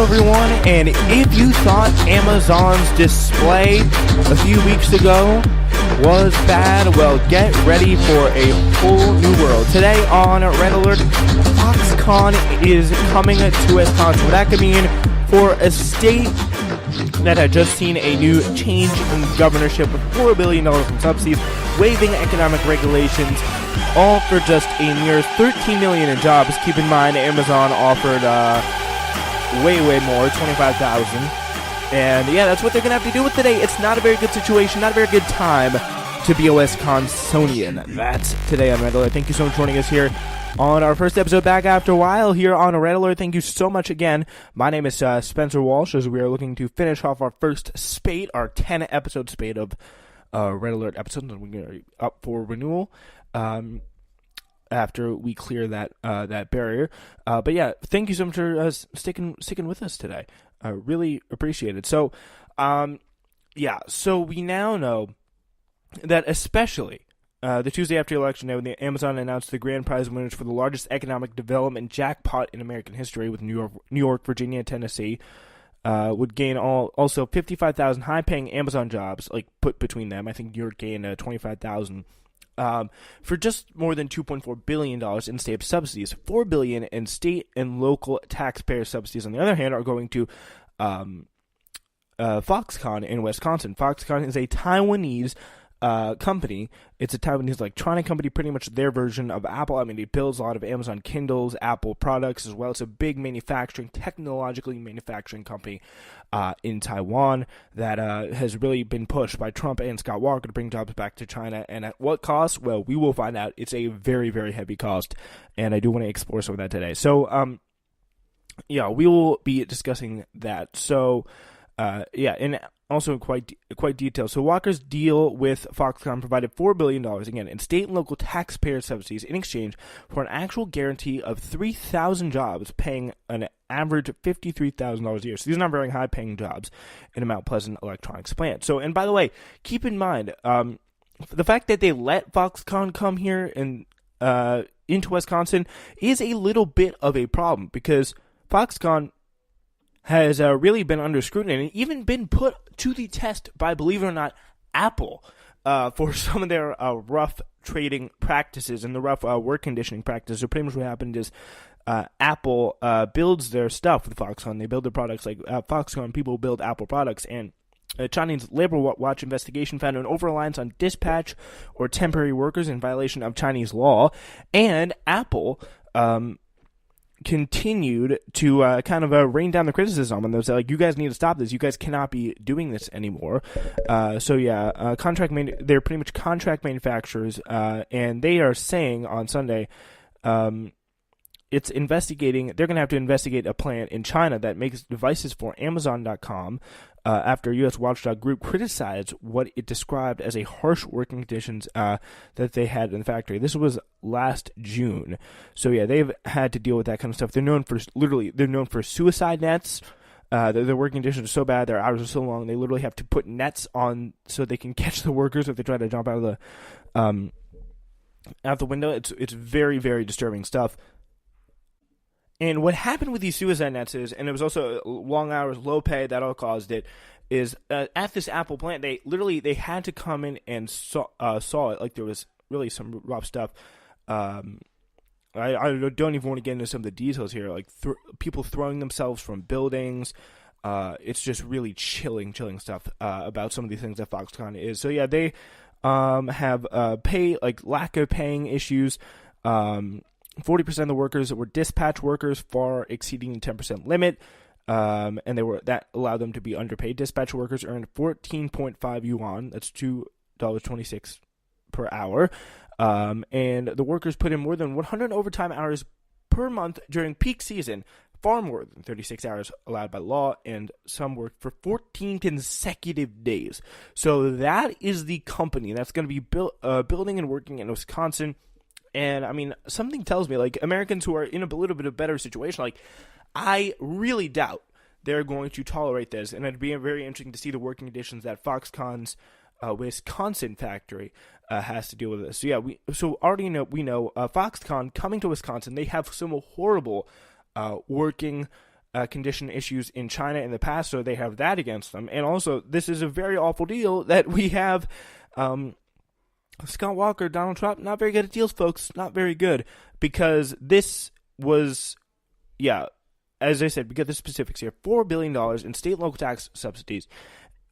everyone, and if you thought Amazon's display a few weeks ago was bad, well, get ready for a whole new world. Today on Red Alert, Foxconn is coming to Wisconsin. What that could mean for a state that had just seen a new change in governorship with $4 billion in subsidies, waiving economic regulations, all for just a mere $13 million in jobs. Keep in mind, Amazon offered way more, 25,000. And yeah, that's what they're going to have to do with today. It's not a very good situation, not a very good time to be a Wisconsinian. That's today on Red Alert. Thank you so much for joining us here on our first episode back after a while here on Red Alert. Thank you so much again. My name is Spenser Walsh, as we are looking to finish off our first spate, our 10-episode spate of Red Alert episodes. We're going to be up for renewal after we clear that barrier. But yeah, thank you so much for sticking with us today. I really appreciate it. So, so we now know that especially the Tuesday after the election day, when Amazon announced the grand prize winners for the largest economic development jackpot in American history, with New York, Virginia, Tennessee, would gain also 55,000 high-paying Amazon jobs, like put between them. I think New York gained 25,000 for just more than $2.4 billion in state subsidies. $4 billion in state and local taxpayer subsidies, on the other hand, are going to Foxconn in Wisconsin. Foxconn is a Taiwanese company. It's a Taiwanese electronic company, pretty much their version of Apple. I mean, it builds a lot of Amazon Kindles, Apple products as well. It's a big technologically manufacturing company in Taiwan that has really been pushed by Trump and Scott Walker to bring jobs back to China. And at what cost? Well, we will find out. It's a very, very heavy cost, and I do want to explore some of that today. So, we will be discussing that. So, and also quite detailed. So Walker's deal with Foxconn provided $4 billion, again, in state and local taxpayer subsidies in exchange for an actual guarantee of 3,000 jobs, paying an average of $53,000 a year. So these are not very high-paying jobs in a Mount Pleasant electronics plant. So, and by the way, keep in mind, the fact that they let Foxconn come here and into Wisconsin is a little bit of a problem, because Foxconn has really been under scrutiny and even been put to the test by, believe it or not, Apple for some of their rough trading practices and the rough work conditioning practices. So pretty much what happened is Apple builds their stuff with Foxconn. They build their products like Foxconn. People build Apple products, and a Chinese Labor Watch investigation found an over-reliance on dispatch or temporary workers in violation of Chinese law, and Apple continued to rain down the criticism on those. Like, you guys need to stop this. You guys cannot be doing this anymore. They're pretty much contract manufacturers, and they are saying on Sunday, it's investigating. They're going to have to investigate a plant in China that makes devices for Amazon.com. After a U.S. watchdog group criticized what it described as a harsh working conditions that they had in the factory. This was last June. So yeah, they've had to deal with that kind of stuff. They're known for suicide nets. Their working conditions are so bad, their hours are so long, they literally have to put nets on so they can catch the workers if they try to jump out of the window. It's very, very disturbing stuff. And what happened with these suicide nets is, and it was also long hours, low pay, that all caused it, is at this Apple plant, they had to come in and saw it. Like, there was really some rough stuff. I don't even want to get into some of the details here, like people throwing themselves from buildings. It's just really chilling stuff about some of these things that Foxconn is. So yeah, they have lack of paying issues. 40% of the workers were dispatch workers, far exceeding the 10% limit, and that allowed them to be underpaid. Dispatch workers earned 14.5 yuan, that's $2.26 per hour, and the workers put in more than 100 overtime hours per month during peak season, far more than 36 hours allowed by law, and some worked for 14 consecutive days. So that is the company that's going to be building and working in Wisconsin. And, I mean, something tells me, like, Americans who are in a little bit of a better situation, like, I really doubt they're going to tolerate this. And it'd be very interesting to see the working conditions that Foxconn's Wisconsin factory has to deal with this. So, yeah, we know Foxconn coming to Wisconsin, they have some horrible working condition issues in China in the past, so they have that against them. And also, this is a very awful deal that we have Scott Walker, Donald Trump, not very good at deals, folks. Not very good. Because this was, as I said, we get the specifics here. $4 billion in state and local tax subsidies.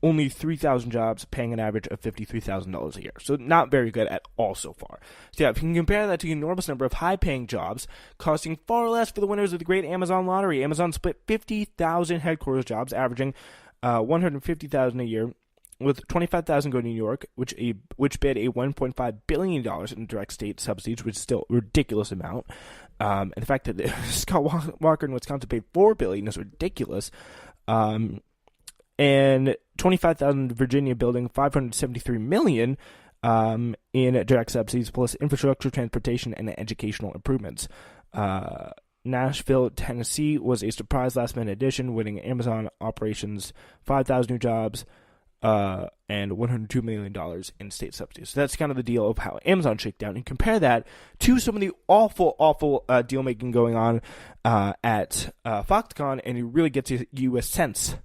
Only 3,000 jobs, paying an average of $53,000 a year. So not very good at all so far. So if you can compare that to the enormous number of high-paying jobs, costing far less for the winners of the great Amazon lottery. Amazon split 50,000 headquarters jobs, averaging $150,000 a year, with 25,000 going to New York, which bid a $1.5 billion in direct state subsidies, which is still a ridiculous amount. And the fact that Scott Walker in Wisconsin paid $4 billion is ridiculous. And 25,000 Virginia building $573 million in direct subsidies, plus infrastructure, transportation, and educational improvements. Nashville, Tennessee was a surprise last-minute addition, winning Amazon operations 5,000 new jobs and $102 million in state subsidies. So that's kind of the deal of how Amazon shook down. And compare that to some of the awful deal-making going on at Foxconn, and it really gets you a sense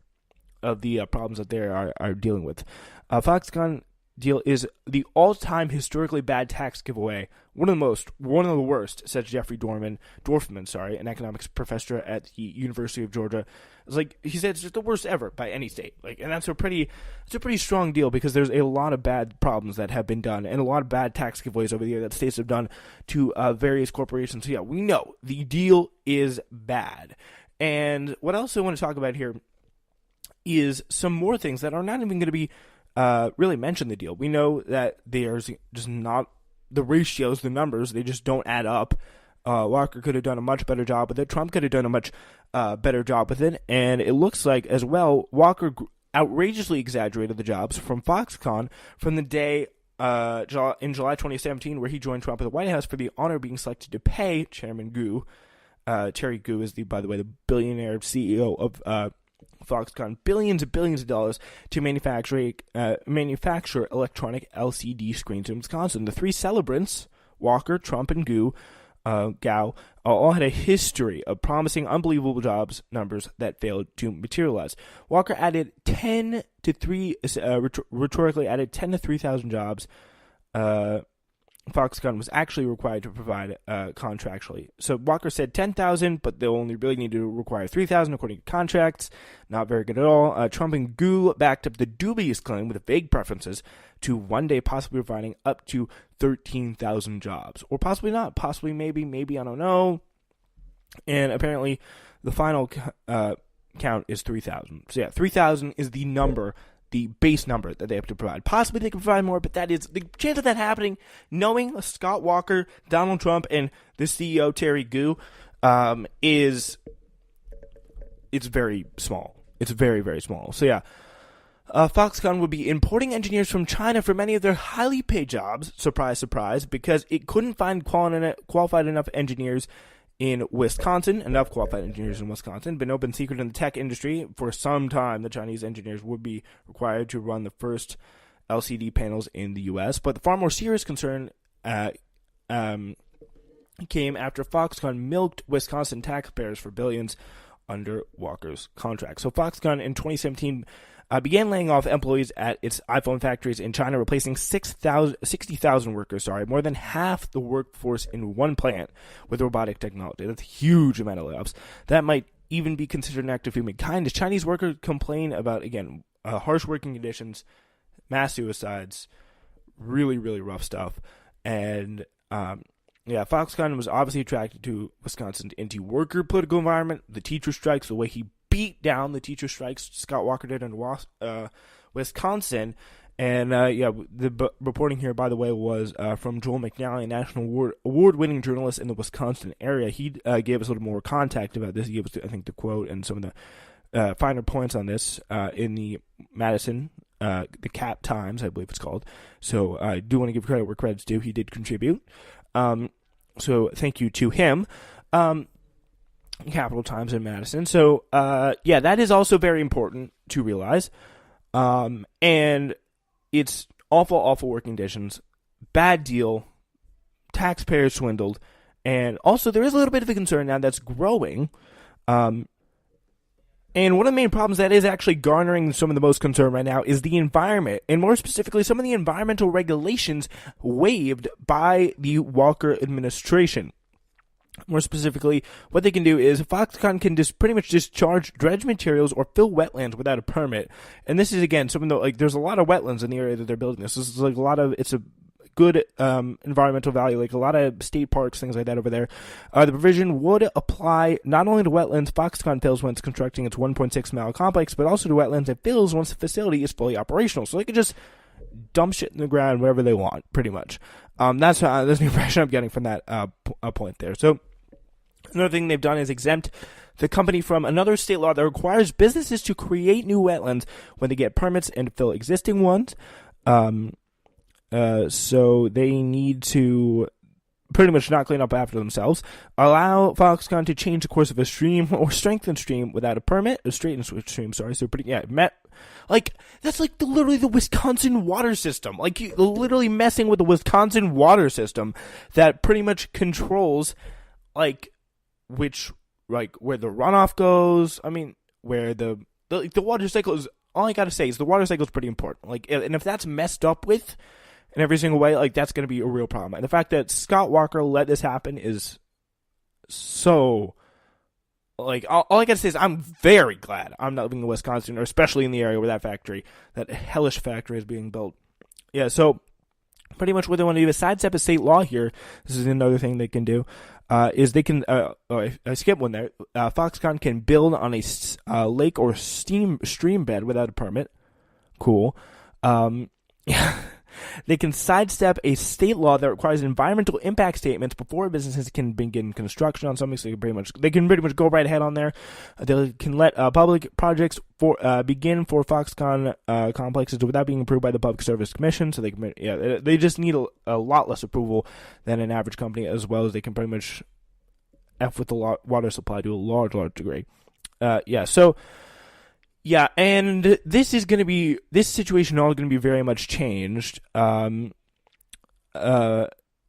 of the problems that they are dealing with. Foxconn deal is the all-time historically bad tax giveaway. One of the worst, said Jeffrey Dorfman, an economics professor at the University of Georgia. It's like he said, it's just the worst ever by any state. And that's a pretty strong deal, because there's a lot of bad problems that have been done and a lot of bad tax giveaways over the year that states have done to various corporations. So we know the deal is bad. And what else I want to talk about here is some more things that are not even going to be really mentioned in the deal. We know that there's just not the ratios, the numbers, they just don't add up. Walker could have done a much better job with it. Trump could have done a much better job with it. And it looks like, as well, Walker outrageously exaggerated the jobs from Foxconn from the day in July 2017, where he joined Trump at the White House for the honor of being selected to pay Chairman Gu. Terry Gu is, by the way, the billionaire CEO of Foxconn, billions and billions of dollars to manufacture electronic LCD screens in Wisconsin. The three celebrants, Walker, Trump, and Gao, all had a history of promising unbelievable jobs numbers that failed to materialize. Walker added 10 to 3,000 jobs. Foxconn was actually required to provide contractually. So Walker said 10,000, but they only really needed to require 3,000 according to contracts. Not very good at all. Trump and Gu backed up the dubious claim with vague preferences to one day possibly providing up to 13,000 jobs. Or possibly not. Possibly, maybe, I don't know. And apparently the final count is 3,000. So 3,000 is the number, the base number that they have to provide. Possibly they can provide more, but that is the chance of that happening, knowing Scott Walker, Donald Trump, and the CEO Terry Gu, it's very small. It's very, very small. So Foxconn would be importing engineers from China for many of their highly paid jobs. Surprise, surprise, because it couldn't find qualified enough engineers in Wisconsin, enough qualified engineers in Wisconsin. Been open secret in the tech industry for some time. The Chinese engineers would be required to run the first LCD panels in the U.S. But the far more serious concern came after Foxconn milked Wisconsin taxpayers for billions under Walker's contract. So Foxconn in 2017 began laying off employees at its iPhone factories in China, replacing 60,000 workers, more than half the workforce in one plant with robotic technology. That's a huge amount of layoffs. That might even be considered an act of human kindness. Chinese workers complain about, again, harsh working conditions, mass suicides, really, really rough stuff. And Foxconn was obviously attracted to Wisconsin's anti-worker political environment, the teacher strikes, the way he beat down the teacher strikes Scott Walker did in Wisconsin. And the reporting here, by the way, was from Joel McNally, a national award-winning journalist in the Wisconsin area. He gave us a little more contact about this. He gave us, I think, the quote and some of the finer points on this in the Madison, the Cap Times, I believe it's called. So I do want to give credit where credit's due. He did contribute. So thank you to him. Capital Times in Madison. So, that is also very important to realize. And it's awful working conditions, bad deal, taxpayers swindled, and also there is a little bit of a concern now that's growing And one of the main problems that is actually garnering some of the most concern right now is the environment, and more specifically, some of the environmental regulations waived by the Walker administration. More specifically, what they can do is Foxconn can just pretty much discharge dredge materials or fill wetlands without a permit. And this is, again, something that, like, there's a lot of wetlands in the area that they're building this. This is like it's a good environmental value, like a lot of state parks, things like that over there. The provision would apply not only to wetlands Foxconn fills when it's constructing its 1.6 mile complex, but also to wetlands it fills once the facility is fully operational. So they could just dump shit in the ground wherever they want, pretty much. That's the impression I'm getting from that point there. So another thing they've done is exempt the company from another state law that requires businesses to create new wetlands when they get permits and fill existing ones. So they need to pretty much not clean up after themselves, allow Foxconn to change the course of a stream or strengthen stream without a permit, straighten stream, sorry, so that's like literally the Wisconsin water system, like you literally messing with the Wisconsin water system that pretty much controls, like, where the runoff goes, where the water cycle is, all I gotta say is the water cycle is pretty important, like, and if that's messed up with in every single way, like, that's going to be a real problem. And the fact that Scott Walker let this happen is so, like, all I got to say is I'm very glad I'm not living in Wisconsin, or especially in the area where that hellish factory is being built. Yeah, so pretty much what they want to do is sidestep a state law here. This is another thing they can do, is they can, I skipped one there, Foxconn can build on a lake or stream bed without a permit. Cool. Yeah. They can sidestep a state law that requires environmental impact statements before businesses can begin construction on something. So they can pretty much go right ahead on there. They can let public projects begin for Foxconn complexes without being approved by the Public Service Commission. So they just need a lot less approval than an average company, as well as they can pretty much F with the water supply to a large degree. Yeah, and this situation all going to be very much changed when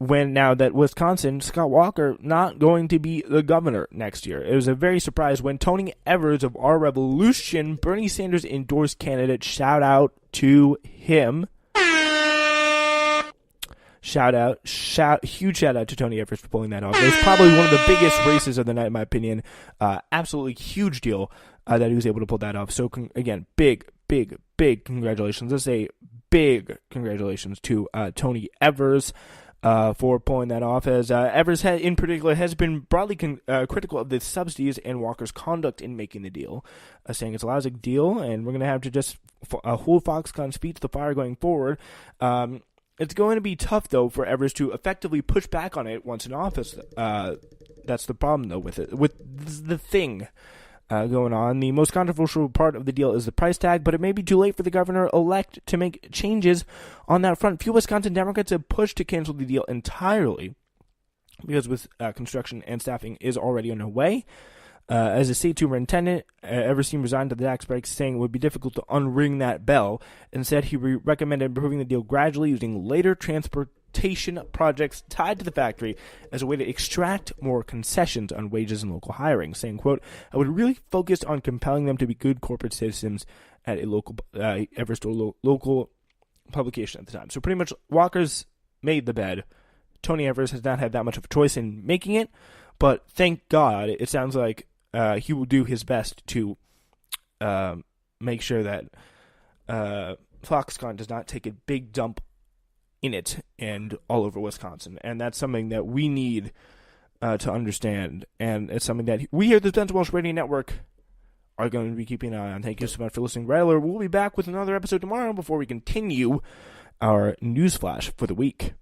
now that Wisconsin, Scott Walker, not going to be the governor next year. It was a very surprise when Tony Evers of Our Revolution, Bernie Sanders endorsed candidate, shout out to him. Huge shout out to Tony Evers for pulling that off. It was probably one of the biggest races of the night, in my opinion. Absolutely huge deal that he was able to pull that off. So, again, big congratulations. Let's say big congratulations to Tony Evers for pulling that off, as Evers in particular has been broadly critical of the subsidies and Walker's conduct in making the deal, saying it's a lousy deal, and we're going to have to just hold Foxconn's feet to the fire going forward. It's going to be tough, though, for Evers to effectively push back on it once in office. That's the problem, though, with it. With the thing going on, the most controversial part of the deal is the price tag, but it may be too late for the governor-elect to make changes on that front. Few Wisconsin Democrats have pushed to cancel the deal entirely, because with construction and staffing is already underway. As a state superintendent, Evers resigned to the tax breaks, saying it would be difficult to unring that bell. Instead, he recommended improving the deal gradually using later transportation projects tied to the factory as a way to extract more concessions on wages and local hiring, saying, quote, I would really focus on compelling them to be good corporate citizens at a local local publication at the time. So pretty much Walker's made the bed. Tony Evers has not had that much of a choice in making it, but thank God it sounds like he will do his best to make sure that Foxconn does not take a big dump in it and all over Wisconsin. And that's something that we need to understand. And it's something that we here at the Spenser Walsh Radio Network are going to be keeping an eye on. Thank you so much for listening, Rattler. We'll be back with another episode tomorrow before we continue our news flash for the week.